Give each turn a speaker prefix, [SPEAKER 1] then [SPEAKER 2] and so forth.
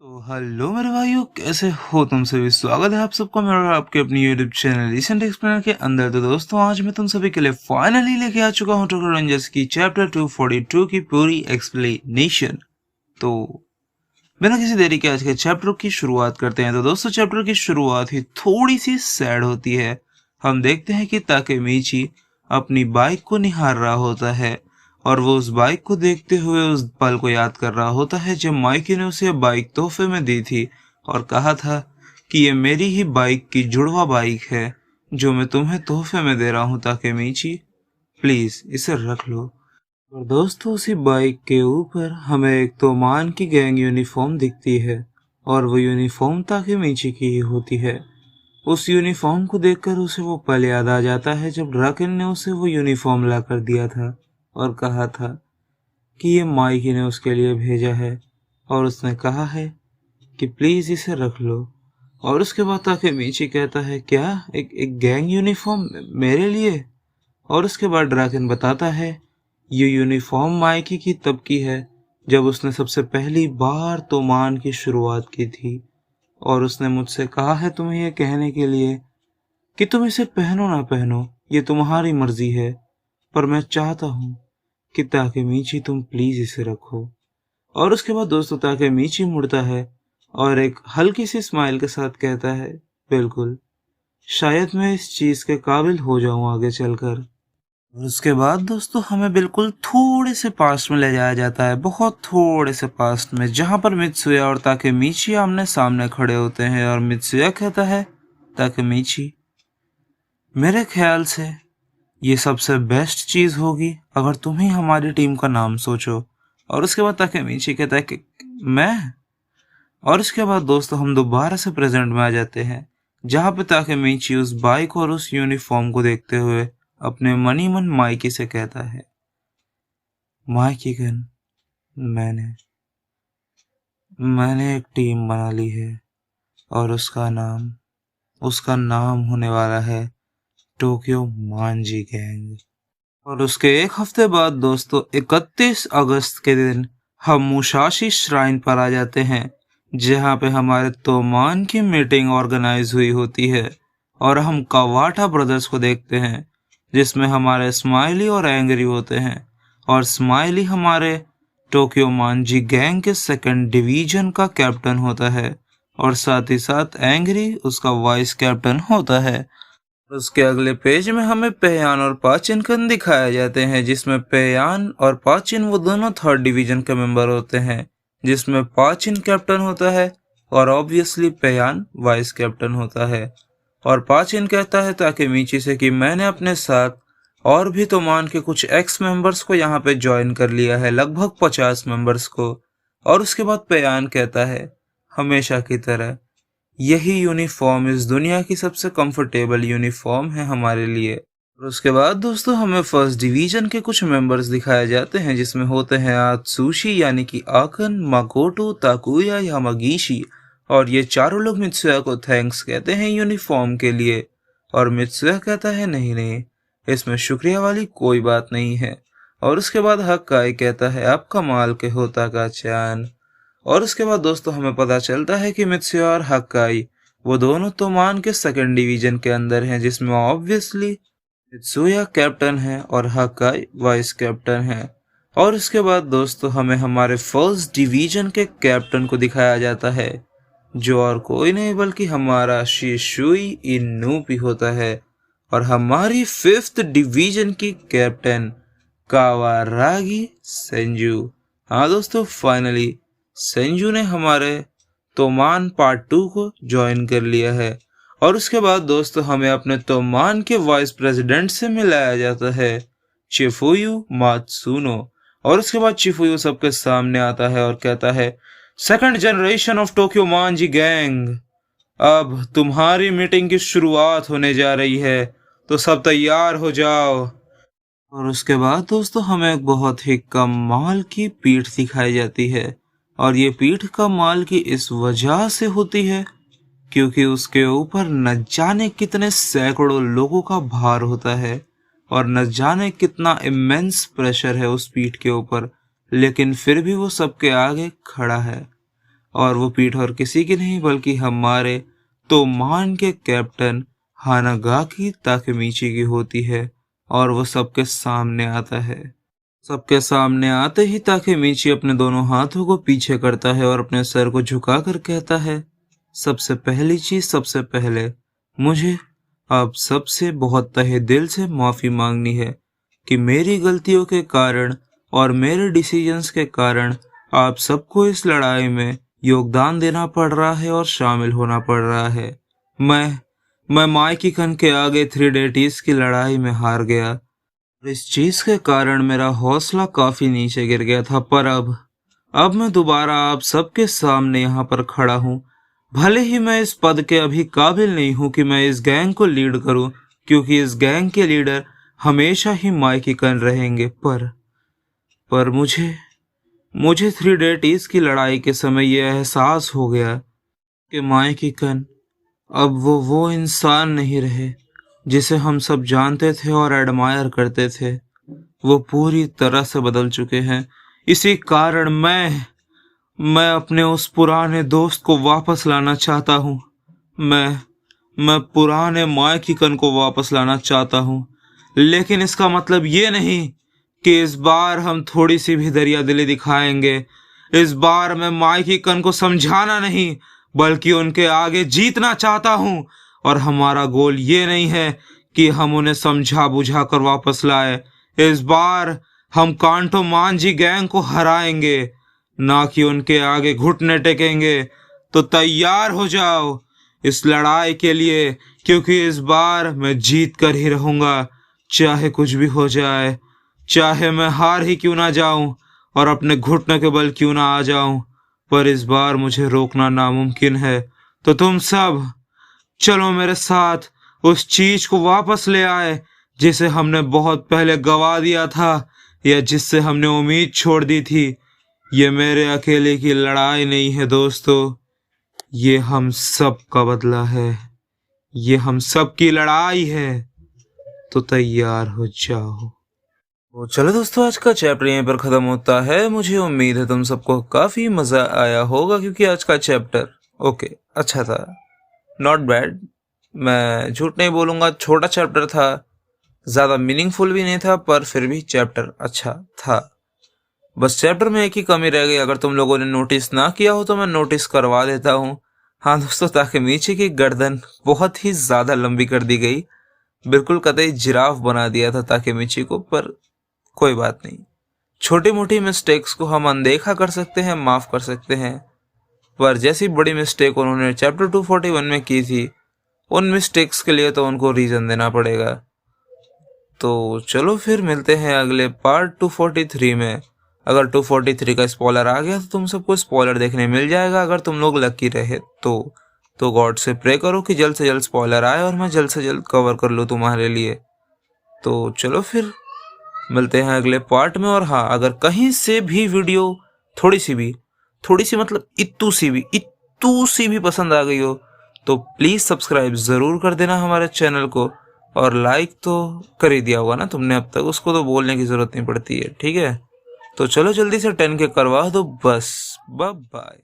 [SPEAKER 1] तो हेलो मेरे भाइयों, कैसे हो तुम सभी। स्वागत है आप सबका मेरा आपके अपनी यूट्यूब चैनल रिसेंट एक्सप्लेनर के अंदर। तो दोस्तों, आज मैं तुम सभी के लिए फाइनली लेके आ चुका हूँ टोक्यो रेंजर्स की चैप्टर 242 की पूरी एक्सप्लेनेशन। तो बिना किसी देरी के आज के चैप्टर की शुरुआत करते हैं। तो दोस्तों, चैप्टर की शुरुआत ही थोड़ी सी सैड होती है। हम देखते हैं कि ताकेमीची अपनी बाइक को निहार रहा होता है और वो उस बाइक को देखते हुए उस पल को याद कर रहा होता है जब माइकी ने उसे बाइक तोहफे में दी थी और कहा था कि ये मेरी ही बाइक की जुड़वा बाइक है जो मैं तुम्हें तोहफे में दे रहा हूँ ताकेमीची, प्लीज इसे रख लो। और दोस्तों, उसी बाइक के ऊपर हमें एक तोमान की गैंग यूनिफॉर्म दिखती है और वो यूनिफॉर्म ताकेमीची की ही होती है। उस यूनिफॉर्म को देखकर उसे वो पल याद आ जाता है जब ड्राकेन ने उसे वो यूनिफॉर्म ला कर दिया था और कहा था कि ये माइकी ने उसके लिए भेजा है और उसने कहा है कि प्लीज इसे रख लो। और उसके बाद ताकेमीची कहता है, क्या एक गैंग यूनिफॉर्म मेरे लिए? और उसके बाद ड्राकेन बताता है ये यूनिफॉर्म माइकी की तब की है जब उसने सबसे पहली बार तोमान की शुरुआत की थी और उसने मुझसे कहा है तुम्हें यह कहने के लिए कि तुम इसे पहनो ना पहनो, ये तुम्हारी मर्जी है, पर मैं चाहता हूँ कि ताकेमीची तुम प्लीज इसे रखो। और उसके बाद दोस्तों, ताकेमीची मुड़ता है और एक हल्की सी स्माइल के साथ कहता है, बिल्कुल, शायद मैं इस चीज के काबिल हो जाऊं आगे चलकर। और उसके बाद दोस्तों, हमें बिल्कुल थोड़े से पास्ट में ले जाया जाता है, बहुत थोड़े से पास्ट में, जहां पर मित्सुया और ताकेमीची आमने सामने खड़े होते हैं। और मित्सुया कहता है, ताकेमीची, मेरे ख्याल से ये सबसे बेस्ट चीज होगी अगर तुम ही हमारी टीम का नाम सोचो। और उसके बाद ताकेमीची कहता है कि मैं। और उसके बाद दोस्तों, हम दोबारा से प्रेजेंट में आ जाते हैं जहां पे ताकेमीची उस बाइक और उस यूनिफॉर्म को देखते हुए अपने मनी मन माइकी से कहता है, माइकी गन, मैंने मैंने एक टीम बना ली है और उसका नाम होने वाला है टोक्यो मांजी गैंग। और उसके एक हफ्ते बाद दोस्तों, 31 अगस्त के दिन हम मुसाशी श्राइन पर आ जाते हैं जहां पे हमारे तोमान की मीटिंग ऑर्गेनाइज हुई होती है और हम कावाटा ब्रदर्स को देखते हैं जिसमें हमारे स्माइली और एंग्री होते हैं। और स्माइली हमारे टोक्यो मांजी गैंग के सेकंड डिवीजन का कैप्टन होता है और साथ ही साथ एंग्री उसका वाइस कैप्टन होता है। उसके अगले पेज में हमें पेयान और पाचिनकन दिखाए जाते हैं जिसमें पेयान और पाचिन वो दोनों थर्ड डिवीजन के मेंबर होते हैं जिसमें पाचिन कैप्टन होता है और ऑब्वियसली पेयान वाइस कैप्टन होता है। और पाचिन कहता है ताकेमीची से कि मैंने अपने साथ और भी तोमान के कुछ एक्स मेंबर्स को यहाँ पे ज्वाइन कर लिया है, लगभग 50 मेंबर्स को। और उसके बाद पेयान कहता है, हमेशा की तरह यही यूनिफॉर्म इस दुनिया की सबसे कंफर्टेबल यूनिफॉर्म है हमारे लिए। और उसके बाद दोस्तों, हमें फर्स्ट डिवीजन के कुछ मेंबर्स दिखाए जाते हैं जिसमें होते हैं आत्सुशी यानी कि आकन, माकोटो, ताकुया, यामागीशी। और ये चारों लोग मित्सुया को थैंक्स कहते हैं यूनिफॉर्म के लिए। और मित्सुया कहता है, नहीं नहीं, इसमें शुक्रिया वाली कोई बात नहीं है। और उसके बाद हक्काई कहता है, आप कमाल के होता का चान। और उसके बाद दोस्तों, हमें पता चलता है कि मित्सुया और हक्काई वो दोनों तोमान के सेकंड डिवीजन के अंदर हैं जिसमें ऑब्वियसली मित्सुया कैप्टन है और हक्काई वाइस कैप्टन है। और उसके बाद दोस्तों, हमें हमारे फर्स्ट डिवीजन के कैप्टन को दिखाया जाता है जो और कोई नहीं बल्कि हमारा शिशुई इनुपी होता है और हमारी फिफ्थ डिवीजन की कैप्टन कावारागी सेंजू। हाँ दोस्तों, फाइनली सेंजू ने हमारे तोमान पार्ट 2 को ज्वाइन कर लिया है। और उसके बाद दोस्तों, हमें अपने तोमान के वाइस प्रेसिडेंट से मिलाया जाता है, चिफुयु मात्सुनो। और उसके बाद चिफुयु सबके सामने आता है और कहता है, सेकंड जनरेशन ऑफ टोक्यो मांजी गैंग, अब तुम्हारी मीटिंग की शुरुआत होने जा रही है, तो सब तैयार हो जाओ। और उसके बाद दोस्तों, हमें एक बहुत ही कमाल की पीठ दिखाई जाती है और ये पीठ कमाल की इस वजह से होती है क्योंकि उसके ऊपर न जाने कितने सैकड़ों लोगों का भार होता है और न जाने कितना इमेंस प्रेशर है उस पीठ के ऊपर, लेकिन फिर भी वो सबके आगे खड़ा है। और वो पीठ और किसी की नहीं बल्कि हमारे तोमान के कैप्टन हानागाकी ताकेमीची की होती है। और वो सबके सामने आता है। सबके सामने आते ही ताकेमीची अपने दोनों हाथों को पीछे करता है और अपने सर को झुकाकर कहता है, सबसे पहली चीज सबसे पहले मुझे आप सबसे बहुत तहे दिल से माफी मांगनी है कि मेरी गलतियों के कारण और मेरे डिसीजंस के कारण आप सबको इस लड़ाई में योगदान देना पड़ रहा है और शामिल होना पड़ रहा है। मैं माइकी कन के आगे 3 डेटीज की लड़ाई में हार गया। इस चीज के कारण मेरा हौसला काफी नीचे गिर गया था, पर अब मैं दोबारा आप सबके सामने यहाँ पर खड़ा हूँ। भले ही मैं इस पद के अभी काबिल नहीं हूँ कि मैं इस गैंग को लीड करूँ, क्योंकि इस गैंग के लीडर हमेशा ही माइकी कन रहेंगे, पर मुझे 3 डेटीज की लड़ाई के समय यह एहसास हो गया कि माइकी कन अब वो इंसान नहीं रहे जिसे हम सब जानते थे और एडमायर करते थे। वो पूरी तरह से बदल चुके हैं। इसी कारण मैं अपने उस पुराने दोस्त को वापस लाना चाहता हूँ। मैं पुराने माइकी कन को वापस लाना चाहता हूँ, लेकिन इसका मतलब ये नहीं कि इस बार हम थोड़ी सी भी दरियादिली दिखाएंगे। इस बार मैं माइकी कन को समझाना नहीं बल्कि उनके आगे जीतना चाहता हूँ। और हमारा गोल ये नहीं है कि हम उन्हें समझा बुझा कर वापस लाए। इस बार हम कांटो मांझी गैंग को हराएंगे, ना कि उनके आगे घुटने टेकेंगे। तो तैयार हो जाओ इस लड़ाई के लिए, क्योंकि इस बार मैं जीत कर ही रहूंगा, चाहे कुछ भी हो जाए। चाहे मैं हार ही क्यों ना जाऊं और अपने घुटने के बल क्यों ना आ जाऊं, पर इस बार मुझे रोकना नामुमकिन है। तो तुम सब चलो मेरे साथ उस चीज को वापस ले आए जिसे हमने बहुत पहले गवा दिया था, या जिससे हमने उम्मीद छोड़ दी थी। ये मेरे अकेले की लड़ाई नहीं है दोस्तों, ये हम सब का बदला है, ये हम सब की लड़ाई है। तो तैयार हो जाओ। तो चलो दोस्तों, आज का चैप्टर यहीं पर खत्म होता है। मुझे उम्मीद है तुम सबको काफी मजा आया होगा, क्योंकि आज का चैप्टर अच्छा था, नॉट बैड। मैं झूठ नहीं बोलूंगा, छोटा चैप्टर था, ज्यादा मीनिंगफुल भी नहीं था, पर फिर भी चैप्टर अच्छा था। बस चैप्टर में एक ही कमी रह गई, अगर तुम लोगों ने नोटिस ना किया हो तो मैं नोटिस करवा देता हूँ। हाँ दोस्तों, ताकेमीची की गर्दन बहुत ही ज्यादा लंबी कर दी गई, बिल्कुल कतई जिराफ बना दिया था ताकेमीची को। पर कोई बात नहीं, छोटी मोटी मिस्टेक्स को हम अनदेखा कर सकते हैं, माफ कर सकते हैं। पर जैसी बड़ी मिस्टेक उन्होंने चैप्टर 241 में की थी, उन मिस्टेक्स के लिए तो उनको रीजन देना पड़ेगा। तो चलो फिर मिलते हैं अगले पार्ट 243 में। अगर 243 का स्पॉइलर आ गया तो तुम सबको स्पॉइलर देखने मिल जाएगा, अगर तुम लोग लकी रहे तो गॉड से प्रे करो कि जल्द से जल्द स्पॉइलर आए और मैं जल्द से जल्द कवर कर लूँ तुम्हारे लिए। तो चलो फिर मिलते हैं अगले पार्ट में। और हाँ, अगर कहीं से भी वीडियो थोड़ी सी मतलब इत्तू सी भी पसंद आ गई हो तो प्लीज सब्सक्राइब जरूर कर देना हमारे चैनल को, और लाइक तो कर ही दिया होगा ना तुमने अब तक, उसको तो बोलने की जरूरत नहीं पड़ती है, ठीक है। तो चलो जल्दी से 10K करवा दो बस। Bye bye.